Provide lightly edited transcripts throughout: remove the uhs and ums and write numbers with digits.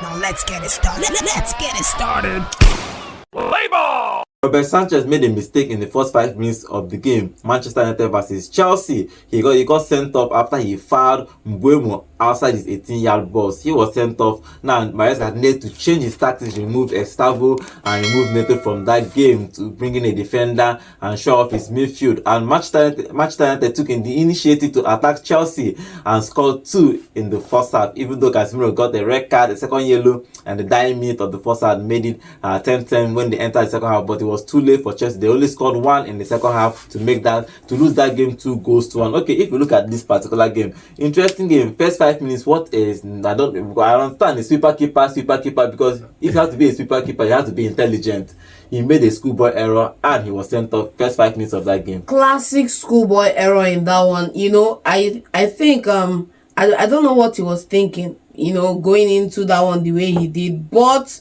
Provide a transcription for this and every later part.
Now let's get it started. Let's get it started. Play ball! Robert Sanchez made a mistake in the first 5 minutes of the game, Manchester United versus Chelsea. He got sent off after he fouled Mbuemo outside his 18-yard box. He was sent off. Now Maresca needed to change his tactics, remove Estavo and remove Neto from that game to bring in a defender and show off his midfield. And Manchester United took in the initiative to attack Chelsea and scored 2 in the first half, even though Casemiro got the red card, the second yellow, and the dying minute of the first half made it 10-10 when they entered the second half, but it was too late for Chelsea. They only scored 1 in the second half to lose that game 2-1. Okay, if you look at this particular game, interesting game. First 5 minutes, I understand the sweeper keeper, because if you have to be a sweeper keeper, you have to be intelligent. He made a schoolboy error and he was sent off first 5 minutes of that game. Classic schoolboy error in that one. I think I don't know what he was thinking, going into that one the way he did, but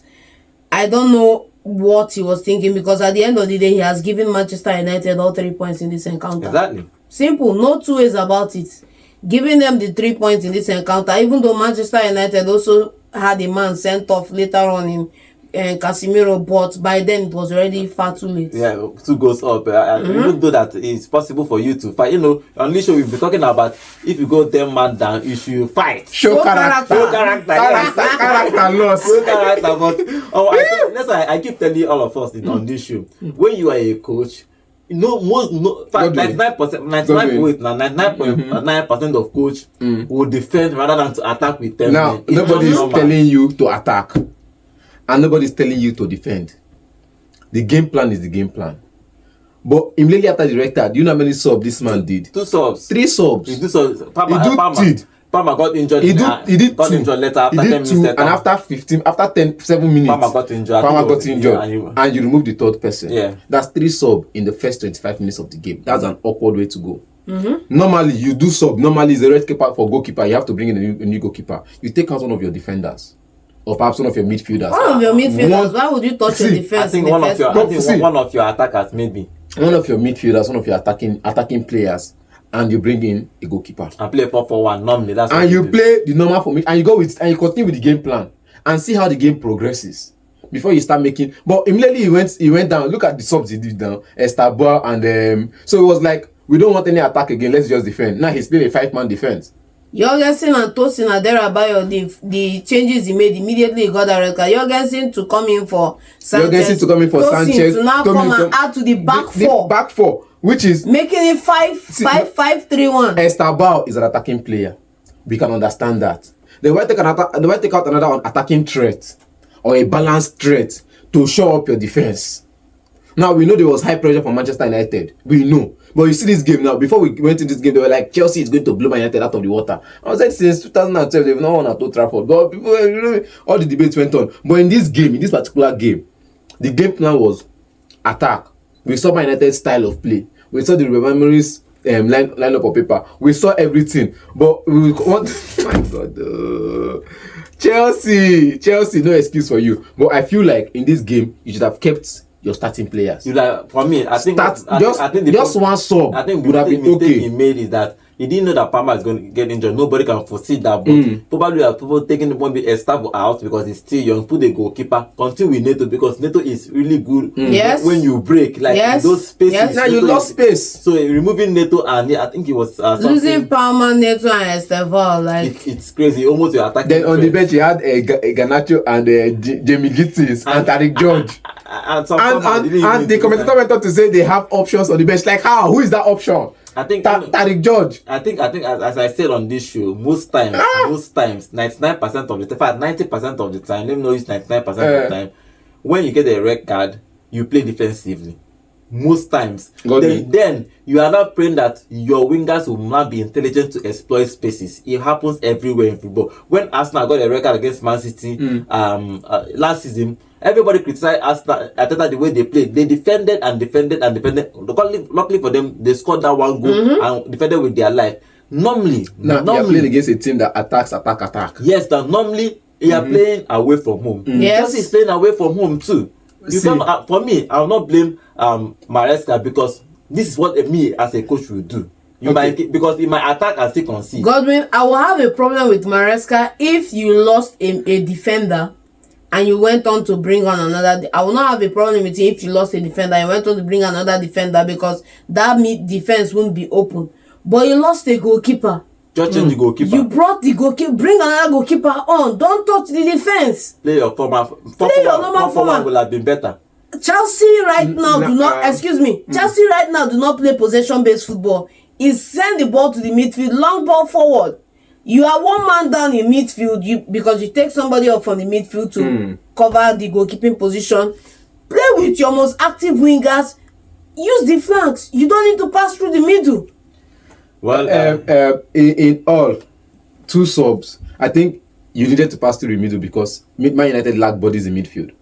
I don't know what he was thinking, because at the end of the day, he has given Manchester United all 3 points in this encounter. Exactly. Simple, no two ways about it. Giving them the 3 points in this encounter, even though Manchester United also had a man sent off later on in Casemiro, but by then it was already far too late. Yeah, 2 goals up. Even though that it's possible for you to fight, on this show we'll be talking about if you go 10 man down, you should fight. Show character. Character loss. Show character. But I keep telling all of us on this show, when you are a coach, 99.9% of coach will defend rather than to attack with them. Now, nobody's telling you to attack. And nobody's telling you to defend. The game plan is the game plan. But immediately after the red card, do you know how many subs this man did? 2 subs. 3 subs. He did subs. Palmer got injured. He did got 2. Injured later after 10 minutes. And after 7 minutes, Palmer got injured. And you remove the third person. Yeah. That's 3 subs in the first 25 minutes of the game. That's an awkward way to go. Normally, you do sub. Normally, it's a red keeper for goalkeeper. You have to bring in a new goalkeeper. You take out one of your defenders. Or perhaps one of your midfielders. One of your midfielders. Why would you touch your defense? I think one of your attackers, maybe. One of your midfielders, one of your attacking players, and you bring in a goalkeeper. And play 4-4-1 normally. That's and you play the normal formation, and you continue with the game plan and see how the game progresses before you start making. But immediately he went down. Look at the subs he did down, Estabo, and so it was like, we don't want any attack again. Let's just defend. Now he's playing a 5-man defense. Jorgensen and Tosin Aderabayo, the changes he made immediately, he got a red card. Jorgensen to come in for Sanchez. Sanchez to now come and add to the back four. The back four, which is making it 5-5-3-1. Estabo is an attacking player. We can understand that. They might take out another attacking threat or a balanced threat to show up your defense. Now we know there was high pressure from Manchester United. We know. But you see this game now, before we went into this game, they were like, Chelsea is going to blow Man United out of the water. I was like, since 2012, they've not won at Old Trafford. But people, all the debates went on. But in this particular game, the game plan was attack. We saw Man United's style of play. We saw the memories lineup of paper. We saw everything. But we want, my God, Chelsea, no excuse for you. But I feel like in this game, you should have kept your starting players. For me, I think one sub. I think would have been okay. He made is that he didn't know that Palmer is going to get injured. Nobody can foresee that. But probably have people taking maybe Estavo out because he's still young. Put the goalkeeper. Continue with Neto because Neto is really good. Yes. When you break, in those spaces. Yes. Now you lost space. So removing Neto and I think he was losing Palmer, Neto, and Estavo. It's crazy. Almost your attacking. Then on the bench you had a garnacho and Jamie Gittins and Tariq George. And the commentator went on to say they have options on the bench. Like how? Who is that option? I think Tariq George. I think as I said on this show, most times, 99% of the time, 90% of the time, let me know it's 99% of the time, when you get a red card, you play defensively. Most times. Then you are not praying that your wingers will not be intelligent to exploit spaces. It happens everywhere in football. When Arsenal got a record against Man City last season, everybody criticized Arteta the way they played. They defended. Luckily for them, they scored that one goal and defended with their life. Normally, you are playing against a team that attacks. Yes, that normally you are playing away from home. Yes, Chelsea is playing away from home too. For me, I will not blame Maresca because this is what me as a coach will do. You might, because he might attack and still concede. Godwin, I will have a problem with Maresca if you lost a defender and you went on to bring on another. I will not have a problem with it if you lost a defender and you went on to bring another defender, because that defense won't be open. But you lost a goalkeeper. Just change the goalkeeper. You brought the goalkeeper. Bring another goalkeeper on. Don't touch the defense. Play your former. Play your normal format. Will have been better. Chelsea right now do not. Excuse me. Chelsea right now do not play possession-based football. Is send the ball to the midfield, long ball forward. You are one man down in midfield, because you take somebody up from the midfield to cover the goalkeeping position. Play with your most active wingers. Use the flanks. You don't need to pass through the middle. Well, in all, 2 subs, I think you needed to pass through the middle because Man United lack bodies in midfield.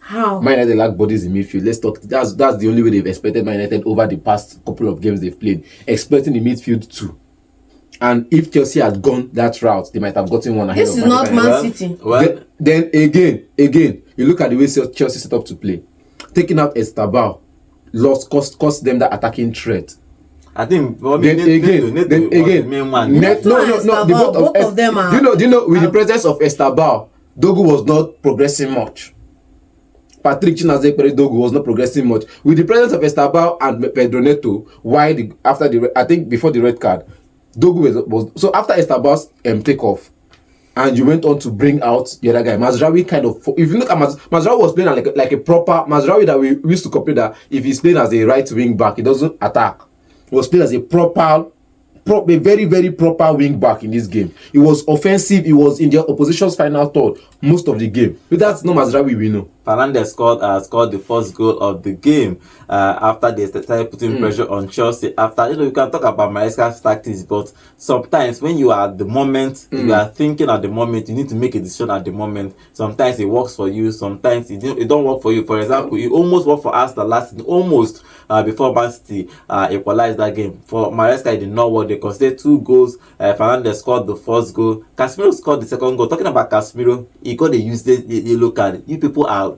How? Man United lack bodies in midfield. Let's talk. That's the only way they've expected Man United over the past couple of games they've played. Expecting the midfield too. And if Chelsea had gone that route, they might have gotten one ahead. This is not Man City. Well, then again, you look at the way Chelsea set up to play. Taking out Estabao cost them that attacking threat. I think Then again, main man. The both of them are. Do you know, with the presence of Estabao, Dogu was not progressing much. Patrick Chinazekere Dogu was not progressing much. With the presence of Estabao and Pedro Neto, before the red card, Dogu was so after Estabao's takeoff, and you went on to bring out the other guy, Mazraoui. Kind of, if you look at Mazraoui was playing like a proper Mazraoui that we used to compare that if he's playing as a right wing back, he doesn't attack. He was playing as a very, very proper wing back in this game. He was offensive. He was in the opposition's final third most of the game. But that's not Mazraoui we know. Fernandes scored the first goal of the game after they started putting pressure on Chelsea. After, you can talk about Maresca's tactics, but sometimes when you are at the moment, you are thinking at the moment, you need to make a decision at the moment. Sometimes it works for you, sometimes it don't work for you. For example, it almost worked for us the last season, almost before Man City equalized that game. For Maresca, it did not work. They conceded 2 goals. Fernandes scored the first goal. Casemiro scored the second goal. Talking about Casemiro, he got a useless yellow card. You people are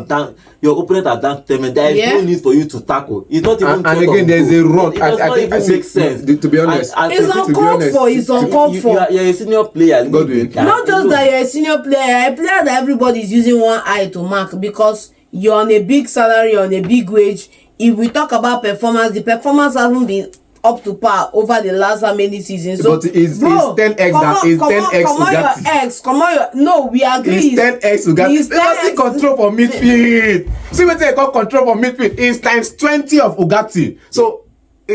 down. Your opponent are down. There is no need for you to tackle. It's not even. And again, there's a run. It does not even make sense. To be honest, It's uncalled for. It's uncalled for. You're a senior player. Not just that you're a senior player, a player that everybody is using one eye to mark, because you're on a big salary, on a big wage. If we talk about performance, the performance hasn't been up to par over the last how many seasons. So, but it's 10x that is 10x Ugati. Come on, no, we agree. It's 10x Ugati. Let's see control for midfield. See what they call control for midfield. It's times 20 of Ugati. So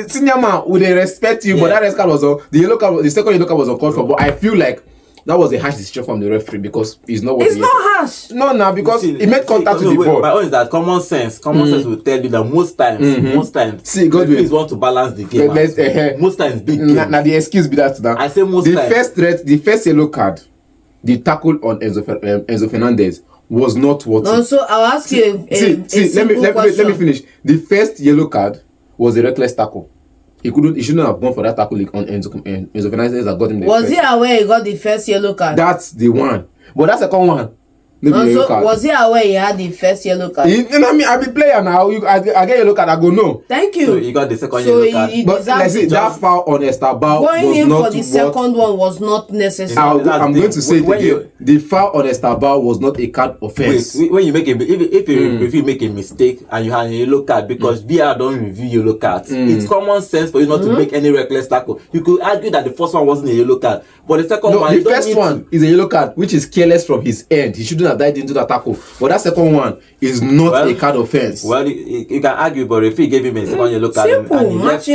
senior man, would they respect you? But that red card was on the yellow card. The second yellow card was uncalled for. But I feel like that was a harsh decision from the referee, because it's not what it's not harsh. No, because he made contact with the ball. My own is that common sense will tell you that most times, see, referees want to balance the game. Most times, big game. Now the excuse be that now. I say most times. The first yellow card, the tackle on Enzo Fernandez was not what. No, so I'll ask you let me finish. The first yellow card was a reckless tackle. He shouldn't have gone for that tackle on Enzo Fernandez that got him the Was he aware he got the first yellow card? That's the one. But that second one, was he aware he had the first yellow card? I be player now. I get yellow card. I go no. Thank you. So he got the second yellow card. But let's see, that foul on Estabao going in for the second one was not necessary. I'm going to say it again. The foul on Estabao was not a card offense. When you make if you make a mistake and you have a yellow card, because VR don't review yellow cards, it's common sense for you not to make any reckless tackle. You could argue that the first one wasn't a yellow card, but the second one, the first one is a yellow card, which is careless from his end. He shouldn't have dived into the tackle. But that second one is not a card offense. Well, you can argue, but if he gave him a second yellow card, simple, and he left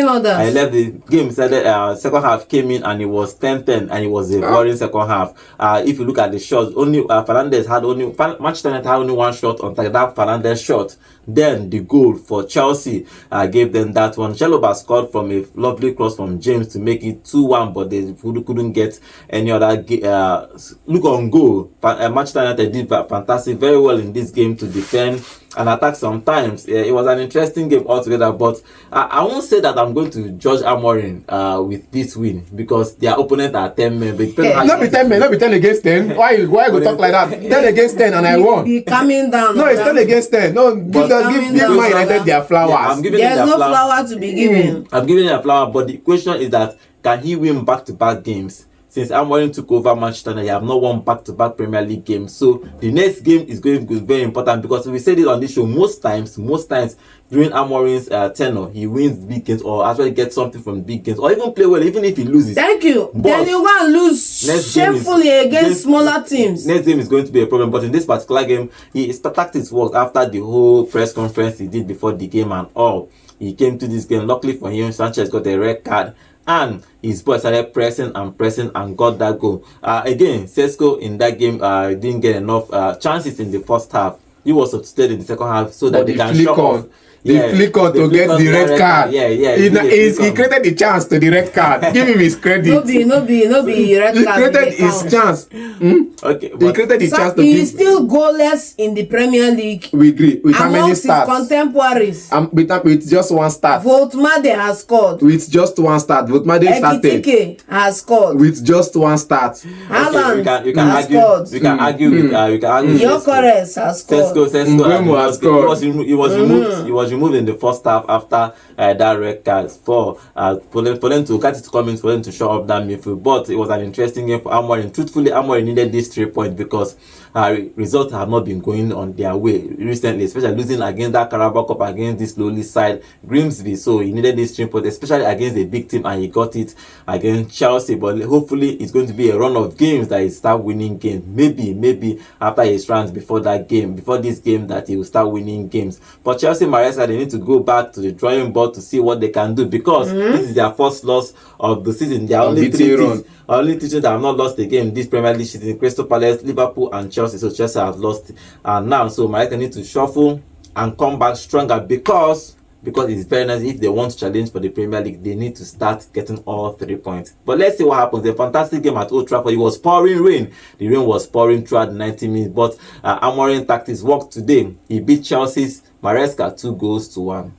the game, said second half came in and it was 10-10 and it was a boring second half. If you look at the shots, only Manchester United had only one shot on target, that Fernandes shot. Then the goal for Chelsea gave them that one. Chalobah scored from a lovely cross from James to make it 2-1, but they couldn't get any other look on goal. Manchester United did fantastic, very well in this game to defend and attack sometimes. It was an interesting game altogether, but I won't say that I'm going to judge AMORIM with this win because their opponent are 10 men. But not be 10 men, not be 10 against 10. Why you go talk like that? 10 against 10 and I won. Be coming down. No, it's 10 against 10. No, give Man United their flowers. Yeah, I'm giving There's them no their flower to be given. I'm giving them a flower, but the question is that can he win back-to-back games? Since AMORIM took over Manchester United, they have not won back-to-back Premier League games. So the next game is going to be very important because we said it on this show most times during AMORIM's tenure, he wins big games or actually gets something from big games or even play well, even if he loses. Thank you. But then you go and lose shamefully against smaller teams. Next game is going to be a problem, but in this particular game, his tactics worked after the whole press conference he did before the game and all. He came to this game. Luckily for him, Sanchez got a red card. And his boy started pressing and got that goal. Again, Sesko in that game didn't get enough chances in the first half. He was substituted in the second half so that they can show off. They flick on to get the red card. Yeah. He created the chance to the red card. Give him his credit. No be red card. He created his chance. Okay, he created the chance to he is still goalless in the Premier League. We agree. With how many amongst his starts? Contemporaries. With just one start. Voltmade has scored. With just one start. Voltmade started. Ekitike has scored. With just one start. Haaland has scored. You can argue with Gyökeres has scored. Mbuemo has scored. He was removed in the first half after that red card for them to cut it to comments, for them to show up that midfield. But it was an interesting game for AMORIM. Truthfully, AMORIM needed these 3 points because results have not been going on their way recently, especially losing against that Carabao Cup against this lowly side Grimsby. So he needed these 3 points, especially against a big team, and he got it against Chelsea. But hopefully it's going to be a run of games that he start winning games. Maybe after his runs before this game that he will start winning games. For Chelsea, Maresca, they need to go back to the drawing board to see what they can do because this is their first loss of the season. They are only 3 teams that have not lost a game this Premier League season: Crystal Palace, Liverpool and Chelsea. So Chelsea has lost now. So Maresca need to shuffle and come back stronger because it's very nice. If they want to challenge for the Premier League, they need to start getting all 3 points. But let's see what happens. A fantastic game at Old Trafford. It was pouring rain. The rain was pouring throughout the 90 minutes. But AMORIM tactics worked today. He beat Chelsea's Maresca 2-1.